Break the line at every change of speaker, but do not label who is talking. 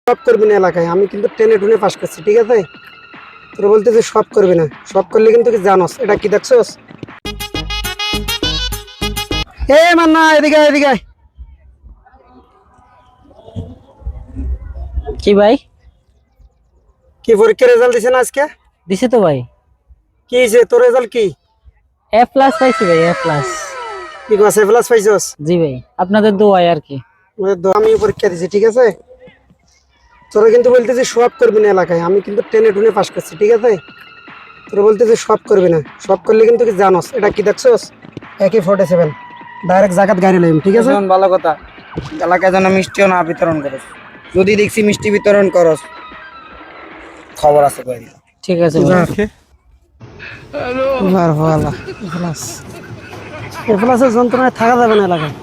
সব করবি না এলাকায়, আমি কিন্তু টেনে টুনে পাস করছি, ঠিক আছে? তোর বলতে যে সব করবি না, সব করলে কিন্তু কি জানোস এটা কি দেখছস? এ মান্না, এদিকে আয়, এদিকে আয়।
কি ভাই?
কি পরীক্ষার রেজাল্ট দিছে না আজকে?
দিছে তো ভাই।
কি হয়েছে তোর রেজাল্ট? কি
এ প্লাস পাইছি ভাই, এ প্লাস।
কি ক্লাস এ প্লাস পাইছস?
জি ভাই, আপনাদের দোয়ায় আর কি।
আমি পরীক্ষা দিছি, ঠিক আছে? তোরা কিন্তু বলতেছি সব করবি না এলাকায়, আমি কিন্তু টেনে টুনে পাস করছি, ঠিক আছে? তোরা বলতেছি সব করবি না, সব করলে কিন্তু কি জানোস এটা কি দেখছস? একই 47 ডাইরেক্ট জাকাত গাড়ি লইম, ঠিক আছে?
ভালো কথা, এলাকায় যেন মিষ্টিও না বিতরণ করস। যদি দেখছি মিষ্টি বিতরণ করস, খবর আছে কই দিলাম।
ঠিক আছে ভাই।
এ প্লাসের যন্ত্রণায় থাকা যাবে না এলাকায়।